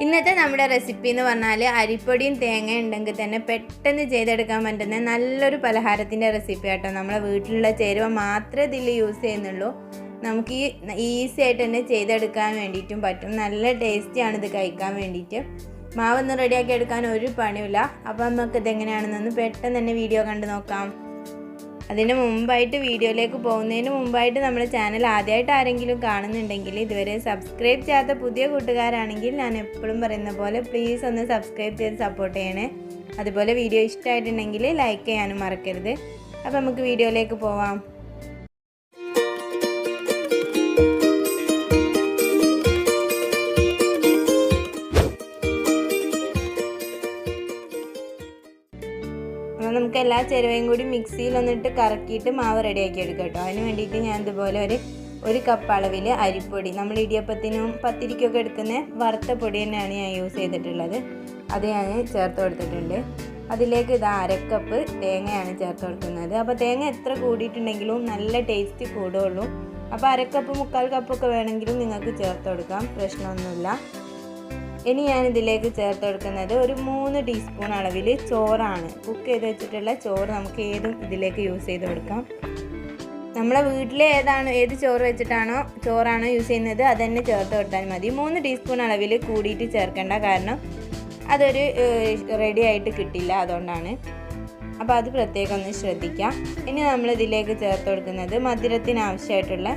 ഇന്നത്തെ നമ്മുടെ റെസിപ്പി എന്ന് പറഞ്ഞാൽ അരിപ്പൊടിയും തേങ്ങയും ഉണ്ടെങ്കിൽ തന്നെ പെട്ടെന്ന് ചെയ്തെടുക്കാൻ പറ്റുന്ന നല്ലൊരു പലഹാരത്തിൻ്റെ റെസിപ്പി ആട്ടോ. നമ്മളെ വീട്ടിലുള്ള ചേരുവ മാത്രമേ ഇതിൽ യൂസ് ചെയ്യുന്നുള്ളൂ. നമുക്ക് ഈസി ആയിട്ട് തന്നെ ചെയ്തെടുക്കാൻ വേണ്ടിയിട്ടും പറ്റും. നല്ല ടേസ്റ്റിയാണ് ഇത് കഴിക്കാൻ വേണ്ടിയിട്ട്. മാവൊന്ന് റെഡിയാക്കി എടുക്കാൻ ഒരു പണിയില്ല. അപ്പോൾ നമുക്ക് ഇതെങ്ങനെയാണെന്നൊന്ന് പെട്ടെന്ന് തന്നെ വീഡിയോ കണ്ട് നോക്കാം. അതിന് മുമ്പായിട്ട് വീഡിയോയിലേക്ക് പോകുന്നതിന് മുമ്പായിട്ട് നമ്മുടെ ചാനൽ ആദ്യമായിട്ട് ആരെങ്കിലും കാണുന്നുണ്ടെങ്കിൽ ഇതുവരെ സബ്സ്ക്രൈബ് ചെയ്യാത്ത പുതിയ കൂട്ടുകാരാണെങ്കിൽ ഞാൻ എപ്പോഴും പറയുന്ന പോലെ പ്ലീസ് ഒന്ന് സബ്സ്ക്രൈബ് ചെയ്ത് സപ്പോർട്ട് ചെയ്യണേ. അതുപോലെ വീഡിയോ ഇഷ്ടമായിട്ടുണ്ടെങ്കിൽ ലൈക്ക് ചെയ്യാനും മറക്കരുത്. അപ്പോൾ നമുക്ക് വീഡിയോയിലേക്ക് പോവാം. നമുക്ക് എല്ലാ ചേരുവയും കൂടി മിക്സിയിൽ ഒന്നിട്ട് കറക്കിയിട്ട് മാവ് റെഡിയാക്കി എടുക്കാം കേട്ടോ. അതിന് വേണ്ടിയിട്ട് ഞാൻ ഇതുപോലെ ഒരു കപ്പ് അളവിൽ അരിപ്പൊടി, നമ്മൾ ഇടിയപ്പത്തിനും പത്തിരിക്കൊക്കെ എടുക്കുന്ന വറുത്ത പൊടി തന്നെയാണ് ഞാൻ യൂസ് ചെയ്തിട്ടുള്ളത്. അത് ഞാൻ ചേർത്ത് കൊടുത്തിട്ടുണ്ട്. അതിലേക്ക് ഇത് അരക്കപ്പ് തേങ്ങയാണ് ചേർത്ത് കൊടുക്കുന്നത്. അപ്പോൾ തേങ്ങ എത്ര കൂടിയിട്ടുണ്ടെങ്കിലും നല്ല ടേസ്റ്റ് കൂടുകയുള്ളൂ. അപ്പോൾ അരക്കപ്പ് 1/4 കപ്പൊക്കെ വേണമെങ്കിലും നിങ്ങൾക്ക് ചേർത്ത് കൊടുക്കാം, പ്രശ്നമൊന്നുമില്ല. ഇനി ഞാൻ ഇതിലേക്ക് ചേർത്ത് കൊടുക്കുന്നത് ഒരു 3 ടീസ്പൂൺ അളവിൽ ചോറാണ്. കുക്ക് ചെയ്ത് വെച്ചിട്ടുള്ള ചോറ് നമുക്ക് ഏതും ഇതിലേക്ക് യൂസ് ചെയ്ത് കൊടുക്കാം. നമ്മളെ വീട്ടിൽ ഏത് ചോറ് വെച്ചിട്ടാണോ ചോറാണോ യൂസ് ചെയ്യുന്നത് അത് തന്നെ ചേർത്ത് കൊടുത്താൽ മതി. 3 ടീസ്പൂൺ അളവിൽ കൂടിയിട്ട് ചേർക്കേണ്ട, കാരണം അതൊരു റെഡി ആയിട്ട് കിട്ടില്ല, അതുകൊണ്ടാണ്. അപ്പോൾ അത് പ്രത്യേകം ഒന്ന് ശ്രദ്ധിക്കാം. ഇനി നമ്മൾ ഇതിലേക്ക് ചേർത്ത് കൊടുക്കുന്നത് മധുരത്തിന് ആവശ്യമായിട്ടുള്ള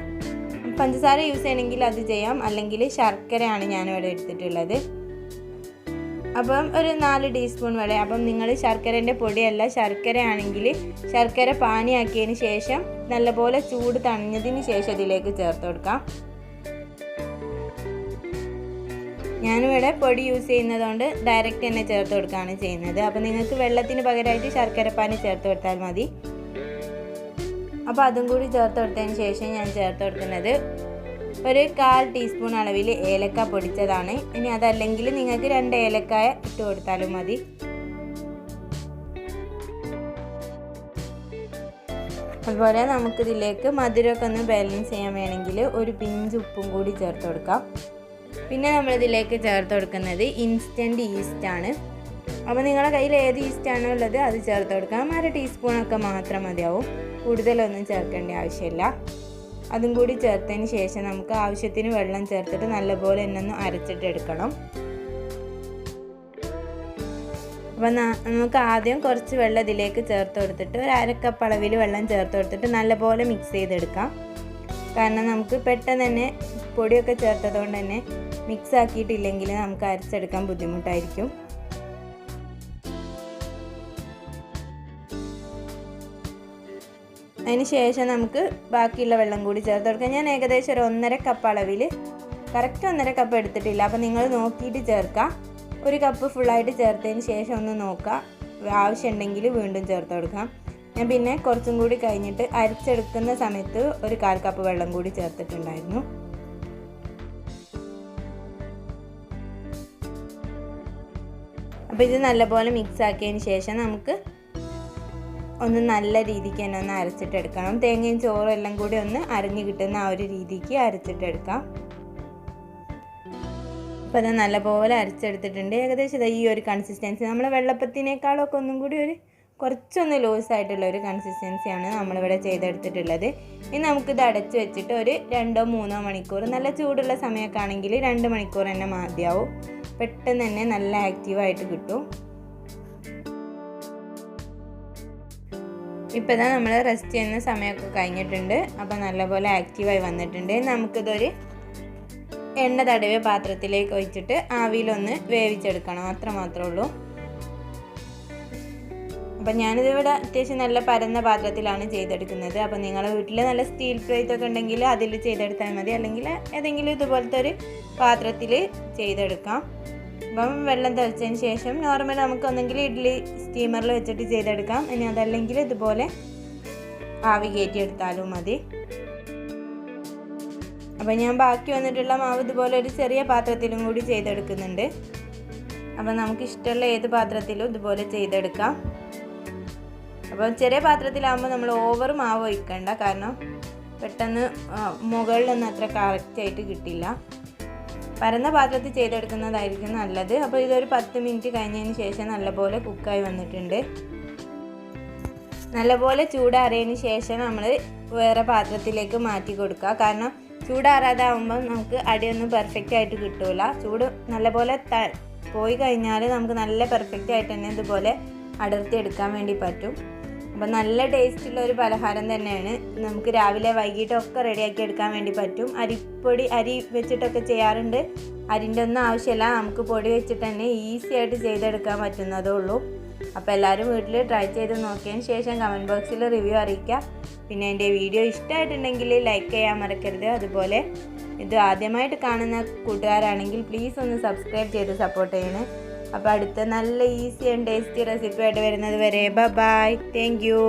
പഞ്ചസാര യൂസ് ചെയ്യണമെങ്കിൽ അത് ചെയ്യാം, അല്ലെങ്കിൽ ശർക്കരയാണ് ഞാനിവിടെ എടുത്തിട്ടുള്ളത്. അപ്പം ഒരു 4 ടീസ്പൂൺ വരെ. അപ്പം നിങ്ങൾ ശർക്കരേൻ്റെ പൊടിയല്ല, ശർക്കര ആണെങ്കിൽ ശർക്കര പാനിയാക്കിയതിന് ശേഷം നല്ലപോലെ ചൂട് തണിഞ്ഞതിന് ശേഷം ഇതിലേക്ക് ചേർത്ത് കൊടുക്കാം. ഞാനിവിടെ പൊടി യൂസ് ചെയ്യുന്നതുകൊണ്ട് ഡയറക്റ്റ് തന്നെ ചേർത്ത് കൊടുക്കുകയാണ് ചെയ്യുന്നത്. അപ്പം നിങ്ങൾക്ക് വെള്ളത്തിന് പകരമായിട്ട് ശർക്കര പാനി ചേർത്ത് കൊടുത്താൽ മതി. അപ്പോൾ അതും കൂടി ചേർത്ത് കൊടുത്തതിന് ശേഷം ഞാൻ ചേർത്ത് കൊടുക്കുന്നത് ഒരു 1/4 ടീസ്പൂൺ അളവിൽ ഏലക്ക പൊടിച്ചതാണ്. ഇനി അതല്ലെങ്കിൽ നിങ്ങൾക്ക് 2 ഏലക്കായ ഇട്ട് കൊടുത്താലും മതി. അതുപോലെ നമുക്കിതിലേക്ക് മധുരമൊക്കെ ഒന്ന് ബാലൻസ് ചെയ്യാൻ വേണമെങ്കിൽ ഒരു പിഞ്ച് ഉപ്പും കൂടി ചേർത്ത് കൊടുക്കാം. പിന്നെ നമ്മളിതിലേക്ക് ചേർത്ത് കൊടുക്കുന്നത് ഇൻസ്റ്റൻറ്റ് ഈസ്റ്റാണ്. അപ്പോൾ നിങ്ങളുടെ കയ്യിൽ ഏത് ഈസ്റ്റാണോ ഉള്ളത് അത് ചേർത്ത് കൊടുക്കാം. 1/2 ടീസ്പൂണൊക്കെ മാത്രം മതിയാവും, കൂടുതലൊന്നും ചേർക്കേണ്ട ആവശ്യമില്ല. അതും കൂടി ചേർത്തതിന് ശേഷം നമുക്ക് ആവശ്യത്തിന് വെള്ളം ചേർത്തിട്ട് നല്ലപോലെ തന്നെ ഒന്ന് അരച്ചിട്ടെടുക്കണം. അപ്പം നമുക്ക് ആദ്യം കുറച്ച് വെള്ളം ഇതിലേക്ക് ചേർത്ത് കൊടുത്തിട്ട് ഒരു 1/2 കപ്പ് അളവിൽ വെള്ളം ചേർത്ത് കൊടുത്തിട്ട് നല്ലപോലെ മിക്സ് ചെയ്തെടുക്കാം. കാരണം നമുക്ക് പെട്ടെന്ന് തന്നെ പൊടിയൊക്കെ ചേർത്തതുകൊണ്ട് തന്നെ മിക്സ് ആക്കിയിട്ടില്ലെങ്കിൽ നമുക്ക് അരച്ചെടുക്കാൻ ബുദ്ധിമുട്ടായിരിക്കും. അതിന് ശേഷം നമുക്ക് ബാക്കിയുള്ള വെള്ളം കൂടി ചേർത്ത് കൊടുക്കാം. ഞാൻ ഏകദേശം ഒരു 1/2 കപ്പ് അളവിൽ, കറക്റ്റ് 1/2 കപ്പ് എടുത്തിട്ടില്ല, അപ്പോൾ നിങ്ങൾ നോക്കിയിട്ട് ചേർക്കുക. 1 കപ്പ് ഫുള്ളായിട്ട് ചേർത്തതിന് ശേഷം ഒന്ന് നോക്കുക, ആവശ്യമുണ്ടെങ്കിൽ വീണ്ടും ചേർത്ത് കൊടുക്കാം. ഞാൻ പിന്നെ കുറച്ചും കൂടി കഴിഞ്ഞിട്ട് അരച്ചെടുക്കുന്ന സമയത്ത് ഒരു 1/4 കപ്പ് വെള്ളം കൂടി ചേർത്തിട്ടുണ്ടായിരുന്നു. അപ്പോൾ ഇത് നല്ലപോലെ മിക്സ് ആക്കിയതിന് ശേഷം നമുക്ക് ഒന്ന് നല്ല രീതിക്ക് തന്നെ ഒന്ന് അരച്ചിട്ടെടുക്കണം. തേങ്ങയും ചോറും എല്ലാം കൂടി ഒന്ന് അരഞ്ഞു കിട്ടുന്ന ആ ഒരു രീതിക്ക് അരച്ചിട്ടെടുക്കാം. അപ്പോൾ അത് നല്ലപോലെ അരച്ചെടുത്തിട്ടുണ്ട്. ഏകദേശം ഈ ഒരു കൺസിസ്റ്റൻസി, നമ്മൾ വെള്ളപ്പത്തിനേക്കാളൊക്കെ ഒന്നും കൂടി കുറച്ചൊന്ന് ലൂസായിട്ടുള്ള ഒരു കൺസിസ്റ്റൻസിയാണ് നമ്മളിവിടെ ചെയ്തെടുത്തിട്ടുള്ളത്. ഇനി നമുക്കിത് അടച്ച് വെച്ചിട്ട് ഒരു 2-3 മണിക്കൂർ, നല്ല ചൂടുള്ള സമയമൊക്കെ ആണെങ്കിൽ 2 മണിക്കൂർ തന്നെ മതിയാവും. പെട്ടെന്ന് തന്നെ നല്ല ആക്റ്റീവായിട്ട് കിട്ടും. ഇപ്പോൾ ഇതാ നമ്മൾ റെസ്റ്റ് ചെയ്യുന്ന സമയമൊക്കെ കഴിഞ്ഞിട്ടുണ്ട്. അപ്പോൾ നല്ലപോലെ ആക്റ്റീവായി വന്നിട്ടുണ്ട്. നമുക്കിതൊരു എണ്ണ തടവിയ പാത്രത്തിലേക്ക് ഒഴിച്ചിട്ട് ആവിയിലൊന്ന് വേവിച്ചെടുക്കണം, അത്ര മാത്രമേ ഉള്ളൂ. അപ്പം ഞാനിതിവിടെ അത്യാവശ്യം നല്ല പരന്ന പാത്രത്തിലാണ് ചെയ്തെടുക്കുന്നത്. അപ്പോൾ നിങ്ങളുടെ വീട്ടിൽ നല്ല സ്റ്റീൽ പ്ലേറ്റൊക്കെ ഉണ്ടെങ്കിൽ അതിൽ ചെയ്തെടുത്താൽ മതി, അല്ലെങ്കിൽ ഏതെങ്കിലും ഇതുപോലത്തെ ഒരു പാത്രത്തിൽ ചെയ്തെടുക്കാം. അപ്പം വെള്ളം തിളച്ചതിന് ശേഷം നോർമൽ നമുക്ക് ഒന്നെങ്കിൽ ഇഡ്ഡലി സ്റ്റീമറിൽ വെച്ചിട്ട് ചെയ്തെടുക്കാം. ഇനി അതല്ലെങ്കിൽ ഇതുപോലെ ആവി കയറ്റിയെടുത്താലും മതി. അപ്പം ഞാൻ ബാക്കി വന്നിട്ടുള്ള മാവ് ഇതുപോലെ ഒരു ചെറിയ പാത്രത്തിലും കൂടി ചെയ്തെടുക്കുന്നുണ്ട്. അപ്പം നമുക്ക് ഇഷ്ടമുള്ള ഏത് പാത്രത്തിലും ഇതുപോലെ ചെയ്തെടുക്കാം. അപ്പോൾ ചെറിയ പാത്രത്തിലാകുമ്പോൾ നമ്മൾ ഓവർ മാവ് ഒഴിക്കണ്ട, കാരണം പെട്ടെന്ന് മുകളിലൊന്നും അത്ര കറക്റ്റായിട്ട് കിട്ടില്ല. പരന്ന പാത്രത്തിൽ ചെയ്തെടുക്കുന്നതായിരിക്കും നല്ലത്. അപ്പോൾ ഇതൊരു 10 മിനിറ്റ് കഴിഞ്ഞതിന് ശേഷം നല്ലപോലെ കുക്കായി വന്നിട്ടുണ്ട്. നല്ലപോലെ ചൂടാറിയതിന് ശേഷം നമ്മൾ വേറെ പാത്രത്തിലേക്ക് മാറ്റി കൊടുക്കുക. കാരണം ചൂടാറാതാവുമ്പോൾ നമുക്ക് അടിയൊന്നും പെർഫെക്റ്റ് ആയിട്ട് കിട്ടില്ല. ചൂട് നല്ലപോലെ പോയി കഴിഞ്ഞാൽ നമുക്ക് നല്ല പെർഫെക്റ്റ് ആയിട്ട് തന്നെ ഇതുപോലെ അടർത്തി എടുക്കാൻ വേണ്ടി പറ്റും. അപ്പോൾ നല്ല ടേസ്റ്റുള്ള ഒരു പലഹാരം തന്നെയാണ്. നമുക്ക് രാവിലെ വൈകിട്ടൊക്കെ റെഡിയാക്കി എടുക്കാൻ വേണ്ടി പറ്റും. അരി വെച്ചിട്ടൊക്കെ ചെയ്യാറുണ്ട്. അരിൻ്റെ ഒന്നും ആവശ്യമില്ല, നമുക്ക് പൊടി വെച്ചിട്ട് തന്നെ ഈസി ആയിട്ട് ചെയ്തെടുക്കാൻ പറ്റുന്നതേ ഉള്ളൂ. അപ്പോൾ എല്ലാവരും വീട്ടിൽ ട്രൈ ചെയ്ത് നോക്കിയതിന് ശേഷം കമൻറ്റ് ബോക്സിൽ റിവ്യൂ അറിയിക്കുക. പിന്നെ എൻ്റെ വീഡിയോ ഇഷ്ടമായിട്ടുണ്ടെങ്കിൽ ലൈക്ക് ചെയ്യാൻ മറക്കരുത്. അതുപോലെ ഇത് ആദ്യമായിട്ട് കാണുന്ന കൂട്ടുകാരാണെങ്കിൽ പ്ലീസ് ഒന്ന് സബ്സ്ക്രൈബ് ചെയ്ത് സപ്പോർട്ട് ചെയ്യണേ. അപ്പോൾ അടുത്ത നല്ല ഈസി ആൻഡ് ടേസ്റ്റി റെസിപ്പി ആയിട്ട് വരുന്നത് വരെ ബൈ. Thank you.